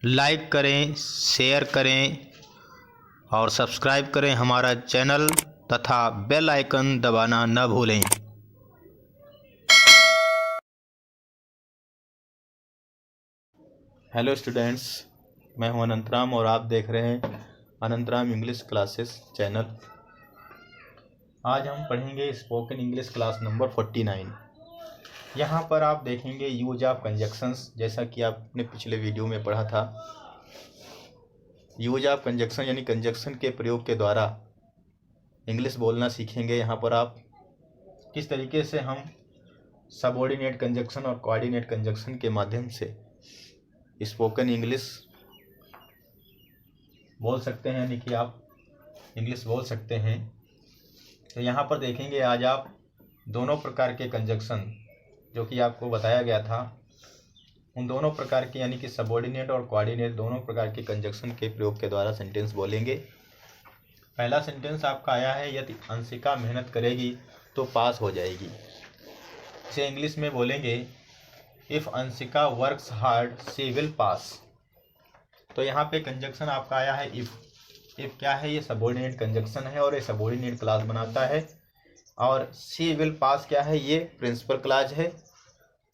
Like करें, share करें और सब्सक्राइब करें हमारा चैनल तथा बेल आइकन दबाना न भूलें। हेलो स्टूडेंट्स, मैं हूं अनंतराम और आप देख रहे हैं अनंतराम इंग्लिश क्लासेस चैनल। आज हम पढ़ेंगे स्पोकन इंग्लिश क्लास नंबर 49। यहाँ पर आप देखेंगे यूज ऑफ कंजक्शंस, जैसा कि आपने पिछले वीडियो में पढ़ा था। यूज ऑफ कंजक्शन यानी कंजक्शन के प्रयोग के द्वारा इंग्लिश बोलना सीखेंगे। यहाँ पर आप किस तरीके से हम सबऑर्डिनेट कंजक्शन और कोऑर्डिनेट कंजक्शन के माध्यम से स्पोकन इंग्लिश बोल सकते हैं, यानी कि आप इंग्लिश बोल सकते हैं। तो यहाँ पर देखेंगे आज आप दोनों प्रकार के कंजक्शन जो कि आपको बताया गया था, उन दोनों प्रकार के यानी कि सबऑर्डिनेट और कोऑर्डिनेट दोनों प्रकार के कंजक्शन के प्रयोग के द्वारा सेंटेंस बोलेंगे। पहला सेंटेंस आपका आया है, यदि अंशिका मेहनत करेगी तो पास हो जाएगी। इसे इंग्लिश में बोलेंगे if Anshika works hard she will pass. तो यहाँ पे कंजक्शन आपका आया है इफ़। इफ़ क्या है? ये सबऑर्डिनेट कंजक्शन है और ये सबऑर्डिनेट क्लॉज बनाता है। और शी विल पास क्या है? ये प्रिंसिपल क्लॉज है।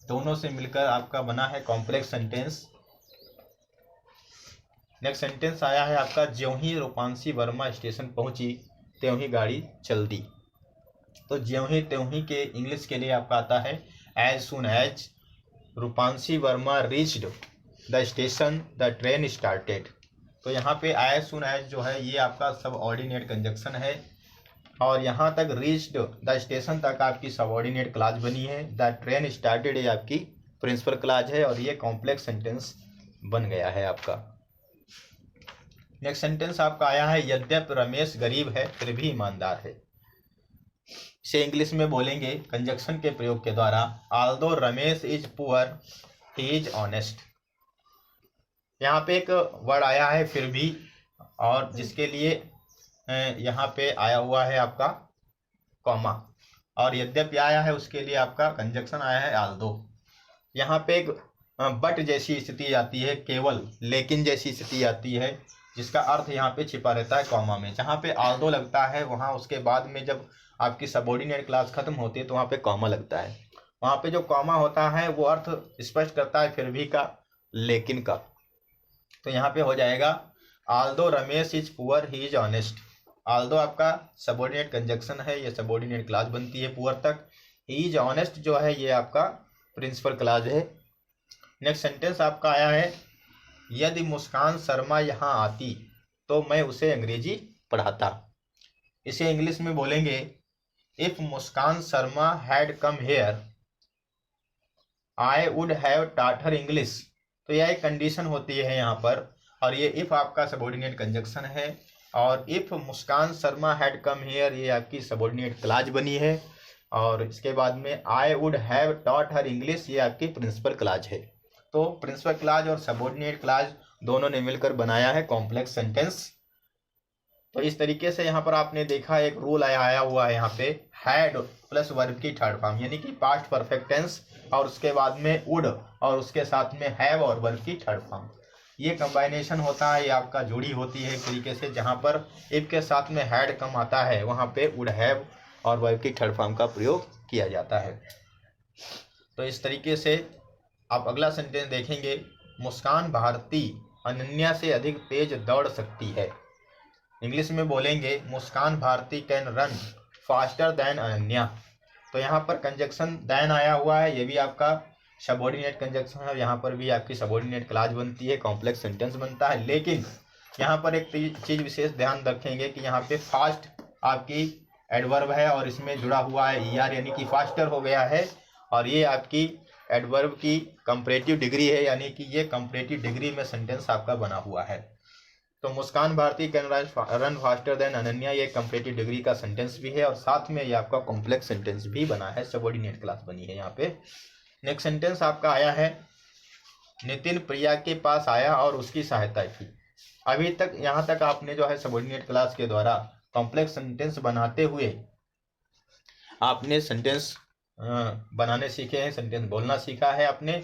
दोनों से मिलकर आपका बना है कॉम्प्लेक्स सेंटेंस। नेक्स्ट सेंटेंस आया है आपका, ज्यों ही रूपांशी वर्मा स्टेशन पहुंची त्यों ही गाड़ी चल दी। तो ज्यों ही त्यों ही के इंग्लिश के लिए आपका आता है as soon as Rupanshi Verma reached the station the train started. तो यहाँ पे एज सुन एज जो है ये आपका सब ऑर्डिनेट कंजक्शन है और यहाँ तक रीच्ड द स्टेशन तक आपकी सबऑर्डिनेट क्लॉज बनी है। द ट्रेन स्टार्टेड ये आपकी प्रिंसिपल क्लॉज है और ये कॉम्प्लेक्स सेंटेंस बन गया है आपका। नेक्स्ट सेंटेंस आपका आया है, यद्यपि रमेश गरीब है फिर भी ईमानदार है। इसे इंग्लिश में बोलेंगे कंजक्शन के प्रयोग के द्वारा, although Ramesh is poor he is honest. यहाँ पे एक वर्ड आया है फिर भी, और जिसके लिए यहाँ पे आया हुआ है आपका कॉमा, और यद्यपि आया है उसके लिए आपका कंजक्शन आया है ऑल्दो। यहाँ पे एक बट जैसी स्थिति आती है, केवल लेकिन जैसी स्थिति आती है, जिसका अर्थ यहाँ पे छिपा रहता है कॉमा में। जहाँ पे ऑल्दो लगता है वहाँ उसके बाद में जब आपकी सबऑर्डिनेट क्लॉज खत्म होती है तो वहाँ पे कॉमा लगता है। वहाँ पे जो कॉमा होता है वो अर्थ स्पष्ट करता है फिर भी का, लेकिन का। तो यहाँ पे हो जाएगा although Ramesh is poor he is honest. Although आपका सबऑर्डिनेट कंजक्शन है, ये सबऑर्डिनेट क्लॉज बनती है पुअर तक। ही इज ऑनेस्ट जो है ये आपका प्रिंसिपल क्लॉज है। नेक्स्ट सेंटेंस आपका आया है, यदि मुस्कान शर्मा यहाँ आती तो मैं उसे अंग्रेजी पढ़ाता। इसे इंग्लिश में बोलेंगे if Muskan Sharma had come here I would have taught her English. तो यह एक कंडीशन होती है यहाँ पर, और ये इफ आपका सबऑर्डिनेट कंजक्शन है। और if Muskan Sharma had come here ये आपकी सबऑर्डिनेट क्लॉज बनी है, और इसके बाद में I would have taught her English ये आपकी प्रिंसिपल क्लॉज है। तो प्रिंसिपल क्लॉज और सबऑर्डिनेट क्लॉज दोनों ने मिलकर बनाया है कॉम्प्लेक्स सेंटेंस। तो इस तरीके से यहाँ पर आपने देखा एक रूल आया हुआ है यहाँ पे, हैड प्लस वर्ब की थर्ड फॉर्म यानी कि पास्ट परफेक्ट टेंस, और उसके बाद में वुड और उसके साथ में हैव और वर्ब की थर्ड फॉर्म। ये कंबाइनेशन होता है, ये आपका जोड़ी होती है एक तरीके से। जहाँ पर इफ के साथ में हैड कम आता है वहाँ पे वुड हैव और वर्ब की थर्ड फॉर्म का प्रयोग किया जाता है। तो इस तरीके से आप अगला सेंटेंस देखेंगे, मुस्कान भारती अनन्या से अधिक तेज दौड़ सकती है। इंग्लिश में बोलेंगे Muskan Bharti can run faster than Ananya. तो यहाँ पर कंजक्शन देन आया हुआ है, ये भी आपका सबऑर्डिनेट कंजक्शन है, यहाँ पर भी आपकी सबऑर्डिनेट क्लॉज बनती है, कॉम्प्लेक्स सेंटेंस बनता है। लेकिन यहाँ पर एक चीज़ विशेष ध्यान रखेंगे कि यहाँ पे फास्ट आपकी एडवर्ब है और इसमें जुड़ा हुआ है ईआर यानी कि फास्टर हो गया है, और ये आपकी एडवर्ब की कंपैरेटिव डिग्री है, यानी कि ये कंपैरेटिव डिग्री में सेंटेंस आपका बना हुआ है। तो Muskan Bharti can run faster than Ananya ये कंपैरेटिव डिग्री का सेंटेंस भी है, और साथ में ये आपका कॉम्प्लेक्स सेंटेंस भी बना है, सबऑर्डिनेट क्लॉज बनी है यहाँ पे। नेक्स्ट सेंटेंस आपका आया है, नितिन प्रिया के पास आया और उसकी सहायता की। अभी तक यहाँ तक आपने जो है सबऑर्डिनेट क्लॉज के द्वारा कॉम्प्लेक्स सेंटेंस बनाते हुए आपने सेंटेंस बनाने सीखे हैं, सेंटेंस बोलना सीखा है आपने।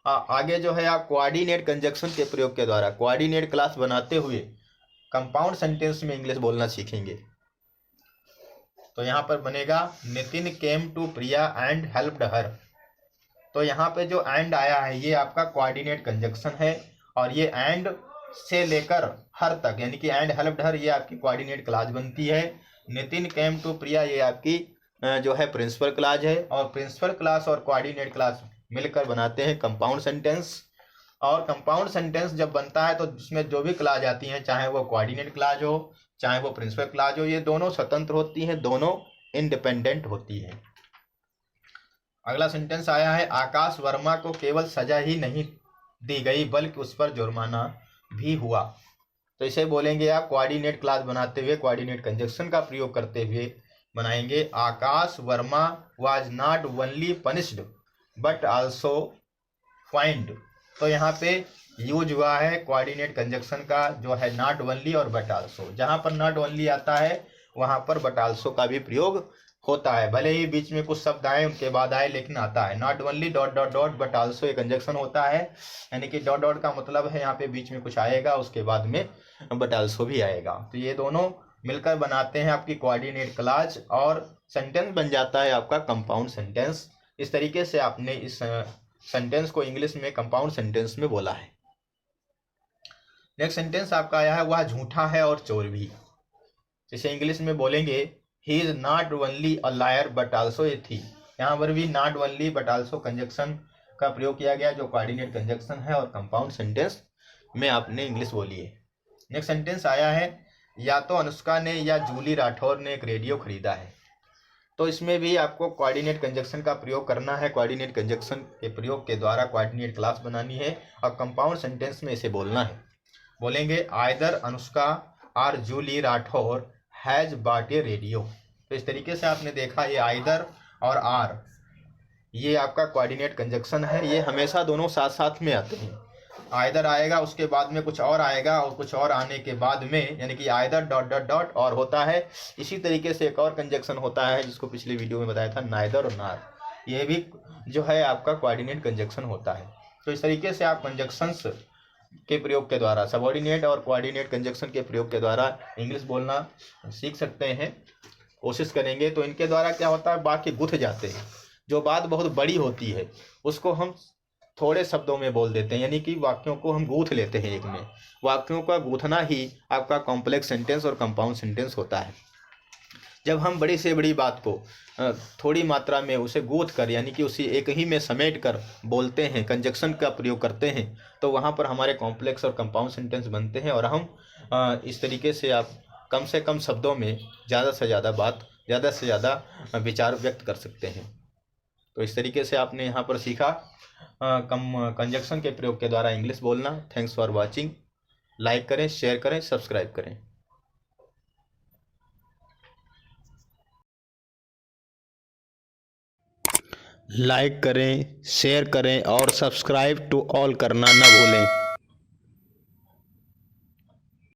आगे जो है आप कोऑर्डिनेट कंजक्शन के प्रयोग के द्वारा कोऑर्डिनेट क्लास बनाते हुए कंपाउंड सेंटेंस में इंग्लिश बोलना सीखेंगे। तो यहाँ पर बनेगा Nitin came to Priya and helped her. तो यहाँ पे जो एंड आया है ये आपका कोऑर्डिनेट कंजक्शन है, और ये एंड से लेकर हर तक यानी कि एंड हेल्प्ड हर ये आपकी कोऑर्डिनेट क्लास बनती है। नितिन केम टू प्रिया ये आपकी जो है प्रिंसिपल क्लास है, और प्रिंसिपल क्लास और कोऑर्डिनेट क्लास मिलकर बनाते हैं कंपाउंड सेंटेंस। और कंपाउंड सेंटेंस जब बनता है तो उसमें जो भी क्लास आती हैं, चाहे वो कोऑर्डिनेट क्लास हो चाहे वो प्रिंसिपल क्लास हो, ये दोनों स्वतंत्र होती हैं, दोनों इंडिपेंडेंट होती हैं। अगला सेंटेंस आया है आकाश वर्मा को केवल सजा ही नहीं दी गई बल्कि उस पर जुर्माना भी हुआ। तो इसे बोलेंगे आप कोऑर्डिनेट क्लास बनाते हुए कोऑर्डिनेट कंजक्शन का प्रयोग करते हुए बनाएंगे Akash Verma was not only punished but also fined. तो यहाँ पे यूज हुआ है कोऑर्डिनेट कंजक्शन का जो है नॉट ओनली और बट आल्सो। जहाँ पर नॉट ओनली आता है वहाँ पर बट आल्सो का भी प्रयोग होता है, भले ही बीच में कुछ शब्द आए उनके बाद आए लेकिन आता है। Not only dot dot dot but also ये कंजक्शन होता है, यानी कि डॉट डॉट का मतलब है यहाँ पे बीच में कुछ आएगा उसके बाद में बट आल्सो भी आएगा। तो ये दोनों मिलकर बनाते हैं आपकी कोऑर्डिनेट क्लास और सेंटेंस बन जाता है आपका कंपाउंड सेंटेंस। इस तरीके से आपने इस सेंटेंस को इंग्लिश में कंपाउंड सेंटेंस में बोला है। नेक्स्ट सेंटेंस आपका आया है वह झूठा है और चोर भी। इसे इंग्लिश में बोलेंगे he is not only a liar but also a thief. यहाँ पर भी not only but also conjunction का प्रयोग किया गया जो कोऑर्डिनेट कंजक्शन है और कंपाउंड सेंटेंस में आपने इंग्लिश बोली है। नेक्स्ट सेंटेंस आया है या तो अनुष्का ने या जूली राठौर ने एक रेडियो खरीदा है। तो इसमें भी आपको कोऑर्डिनेट कंजक्शन का प्रयोग करना है। कोऑर्डिनेट कंजक्शन के प्रयोग के द्वारा कोऑर्डिनेट क्लास बनानी है और कंपाउंड सेंटेंस में इसे बोलना है। बोलेंगे आइदर अनुष्का और Julie Rathore has bought a radio. तो इस तरीके से आपने देखा ये आइदर और आर ये आपका कोऑर्डिनेट कंजक्शन है, ये हमेशा दोनों साथ साथ में आते हैं। आइदर आएगा उसके बाद में कुछ और आएगा और कुछ और आने के बाद में यानी कि आइदर डॉट डॉट डॉट और होता है। इसी तरीके से एक और कंजक्शन होता है जिसको पिछले वीडियो में बताया था नाइदर और नार, ये भी जो है आपका कोऑर्डिनेट कंजक्शन होता है। तो इस तरीके से आप कंजक्शंस के प्रयोग के द्वारा सबऑर्डिनेट और कोऑर्डिनेट कंजक्शन के प्रयोग के द्वारा इंग्लिश बोलना सीख सकते हैं। कोशिश करेंगे तो इनके द्वारा क्या होता है वाक्य गुथ जाते हैं। जो बात बहुत बड़ी होती है उसको हम थोड़े शब्दों में बोल देते हैं, यानी कि वाक्यों को हम गूथ लेते हैं एक में। वाक्यों का गूथना ही आपका कॉम्प्लेक्स सेंटेंस और कंपाउंड सेंटेंस होता है। जब हम बड़ी से बड़ी बात को थोड़ी मात्रा में उसे गूथ कर यानी कि उसी एक ही में समेट कर बोलते हैं, कंजक्शन का प्रयोग करते हैं, तो वहाँ पर हमारे कॉम्प्लेक्स और कंपाउंड सेंटेंस बनते हैं और हम इस तरीके से आप कम से कम शब्दों में ज़्यादा से ज़्यादा बात, ज़्यादा से ज़्यादा विचार व्यक्त कर सकते हैं। तो इस तरीके से आपने यहाँ पर सीखा कंजक्शन के प्रयोग के द्वारा इंग्लिश बोलना। Thanks for watching. लाइक करें, शेयर करें, सब्सक्राइब करें। लाइक करें, शेयर करें और सब्सक्राइब टू ऑल करना ना भूलें।